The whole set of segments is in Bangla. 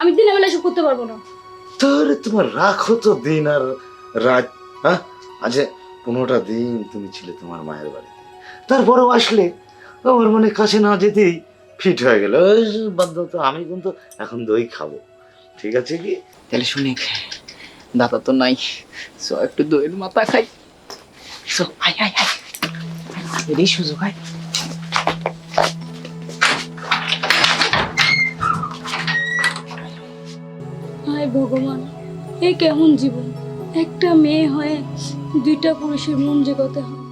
আমি দিনের বেলা এসব করতে পারবো না। তাহলে তোমার রাখো তো দিন আর রাত। হ্যাঁ, আজ 15টা দিন তুমি ছিলে তোমার মায়ের বাড়িতে, তারপরেও আসলে আমার মানে কাছে না যেতেই ফিট হয়ে গেল। বাদ দাও তো, আমি কিন্তু এখন দই খাবো, ঠিক আছে কি? তাহলে শুনে দাদা তো নাই, সো একটু দইয়ের মাথা খাই। সো আয় আয় আয়, এটাই সুযোগ। আয় হায় ভগবান, এ কেমন জীবন! একটা মেয়ে হয়ে দুইটা পুরুষের মন জেগাতে হয়।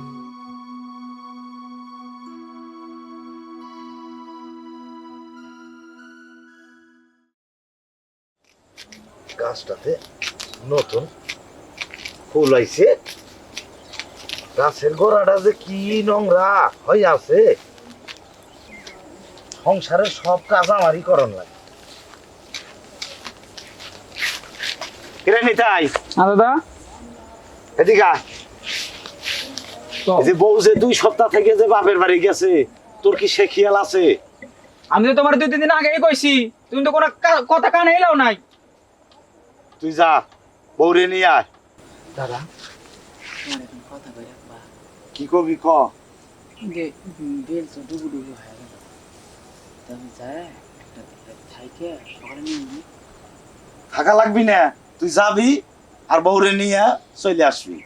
গাছটাতে নতুন ফুল আইছে, গাছের গোড়াটা যে কি নোংরা হয়ে আছে, সংসারের সব কাজ আমারই করণ লাগে। কিরে নিতাই, দাদা এদিকে আয়। এই যে বউ যে 2 সপ্তাহ থেকে যে বাপের বাড়ি গেছে, তোর কি সে খেয়াল আছে? আমি তো তোমার 2-3 দিন আগেই কইছি, তুমি তো কোনো কথা কানে এলাও নাই। তুই যা, বউরে নিয়ে আয়। দাদা তোমার এখন কথা কই রাখবা, কি কবি ক। যে বেল তো ডুবু ডুবু হয়ে গেল, তুমি যায় একটা থাইকে সকালে নিয়ে থাকা লাগবি না, তুই যাবি আর বউরে নিয়ে চলে আসবি।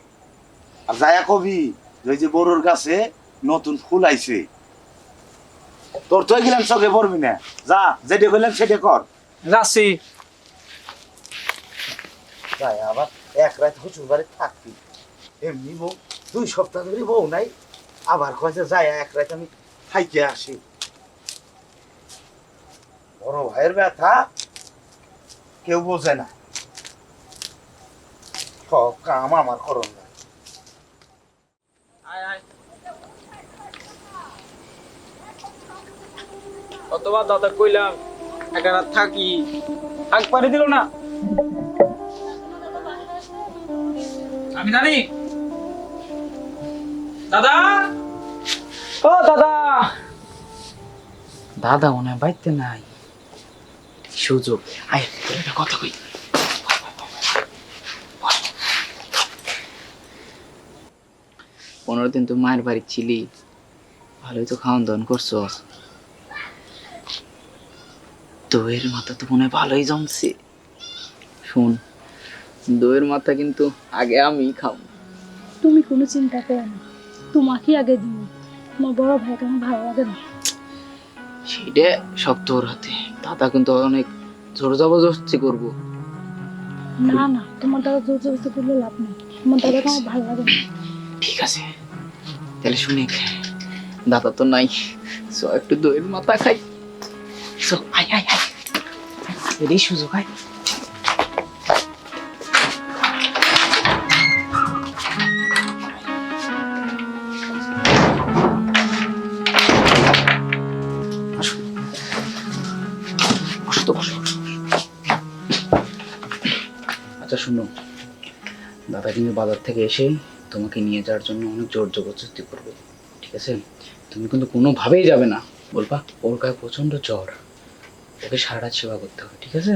আর যায়া কবি ওই যে বড়োর কাছে নতুন ফুল আইছে, তোর তো গেলাম চোখে পড়বি না। যা, যেটা কইলাম সেটা কর। যাচ্ছি। যাই আবার এক রাত শ্বশুর বাড়ি থাকবি, এমনি বউ 2 সপ্তাহ ধরে বউ নাই, আবার কয় যে যাই এক রাত আমি থাইকে আসি। বড় ভাইয়ের ব্যথা কেউ বোঝে না, সব কাম আমার করণ না। কতবার দাদা কইলাম একটা রাত থাকি, থাক পারি দিল না। আমি জানি দাদা, ও দাদা, দাদা মনে হয় বাইতে নাই, সুযোগ। আয় তোর একটা কথা কই, 15 দিন তো মায়ের বাড়ি ছিলি, ভালোই তো খাওয়ান দাওয়ান করছস, দইয়ের মাথা তো মনে হয় ভালোই জমছে। শোন, দইয়ের মাথা কিন্তু আগে আমি খাবো। তুমি কোনো চিন্তা করো না, তোমাকে আগে দিব। তোমার বড় ভাইকে আমার ভালো লাগে না। সেটা শক্ত ওর হাতে, দাদা কিন্তু অনেক জোর জবরদস্তি করবো। না না, তোমার দাদা জোর জবরদস্তি করলে লাভ নেই। তোমার দাদাকে আমার ভালো লাগে না। ঠিক আছে, তাহলে শুনে দাদা তো নাই, সো একটু দইয়ের মাথা খাই। সো আয় আয় আয়, এটাই সুযোগ। আয় আসো, বসো তো, বসো। আচ্ছা শুনো, দাদা কিন্তু বাজার থেকে এসে তোমাকে নিয়ে যাওয়ার জন্য অনেক জোর জবরদস্তি করবে, ঠিক আছে? তুমি কিন্তু কোনোভাবেই যাবে না, বলবা ওর গায়ে প্রচন্ড জ্বর, ওকে সারাটা সেবা করতে হবে, ঠিক আছে?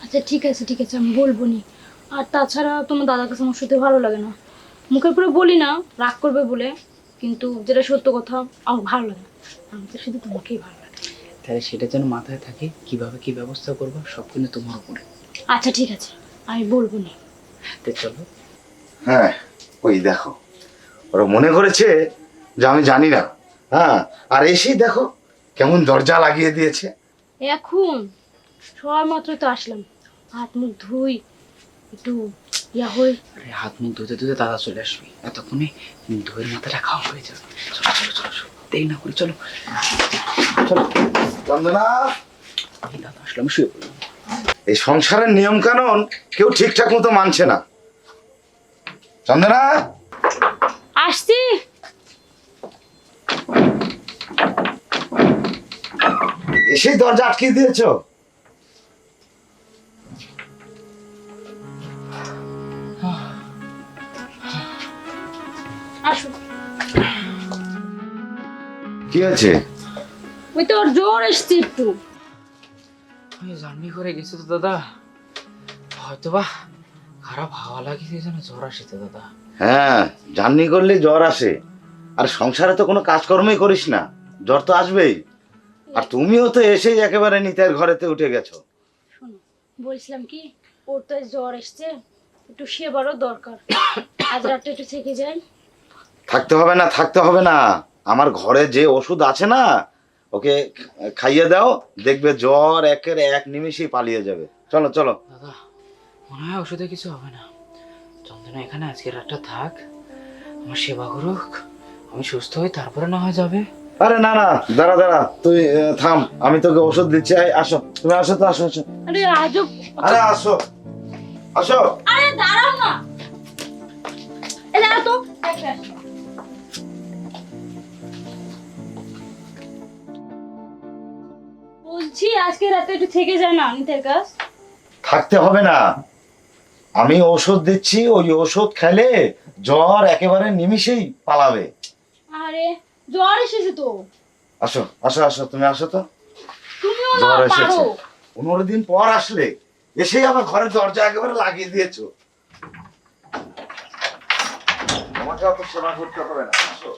আচ্ছা ঠিক আছে ঠিক আছে, আমি বলবো নি। আর তাছাড়া তোমার দাদাকে আমার সাথে ভালো লাগে না, মুখের উপরে বলি না রাগ করবে বলে, কিন্তু যেটা সত্য কথা আমার ভালো লাগে না। আমার তো শুধু তোমাকেই ভালো লাগে। তাহলে সেটা যেন মাথায় থাকে, কিভাবে কি ব্যবস্থা করবো সব কিন্তু তোমার উপরে। আচ্ছা ঠিক আছে, আমি বলবো নি। তো চলো। হ্যাঁ, ওই দেখো, ওরা মনে করেছে যে আমি জানি না। হ্যাঁ, আর এসেই দেখো কেমন দরজা লাগিয়ে দিয়েছে। এখন সবার মাত্র তো আসলাম, হাত মুখ ধুই একটু ইয়া হই। আরে হাত মুখ ধুতে ধুতে দাদা চলে আসবি, এতক্ষণে দইয়ের মাথাটা খাওয়া হয়ে যাবে। চলো চলো চলো চলো, দেরি না করি, চলো চলো। চন্দনা, এই দাদা আসলে আমি শুয়ে পড়লাম। এই সংসারের নিয়ম কানুন কেউ ঠিকঠাক মতো মানছে না। চন্দনা, আসছি। এসেই দরজা আটকে দিয়েছো। আসো। কি আছে? ওই তো ওর জ্বর এসছে একটু। আমি জার্নি করে গেছে তো দাদা, হয়তোবা খারাপ হাওয়া লাগিয়ে দিয়ে যেন জ্বর আসে তো দাদা। হ্যাঁ, জার্নি করলে জ্বর আসে, আর সংসারে তো কোনো কাজকর্মই করিস না, জ্বর তো আসবেই। আর তুমিও তো এসেই একেবারে নিতাইয়ের ঘরেতে উঠে গেছো। শোনো, বলছিলাম কি, ওর তো জ্বর এসছে, একটু সেবারও দরকার। আজ রাতটা একটু থেকে যাই। থাকতে হবে না, থাকতে হবে না, আমার ঘরে যে ওষুধ আছে না, ওকে খাইয়ে দাও, দেখবে জ্বর একের এক নিমিষেই পালিয়ে যাবে। চলো চলো। দাদা মনে হয় ওষুধে কিছু হবে না, চন্দনা এখানে আজকে রাতটা থাক, আমার সেবা করুক, আমি সুস্থ হই তারপরে না হয় যাবে। আরে না না, দাঁড়া দাঁড়া, তুই থাম, আমি তোকে ওষুধ দিচ্ছি। আসো, তুমি আসো তো, আসো আসো। আরে আজব। আরে আসো আসো। আরে দাঁড়াও না, এই দাঁড়াও তো। বলছি আজকে রাতে একটু থেকে যায় না নিতের কাজ? থাকতে হবে না, আমি ওষুধ দিচ্ছি, ওই ওষুধ খেলে জ্বর একেবারে নিমিষেই পালাবে। আরে জ্বর এসেছে তো। আসো আসো আসো, তুমি আসো তো। তুমিও না জ্বর এসেছে, পারো। 15 দিন পর আসলে, এসেই আমার ঘরের দরজা একেবারে লাগিয়ে দিয়েছো। তোমাকে অত সেবা করতে হবে না, আসো।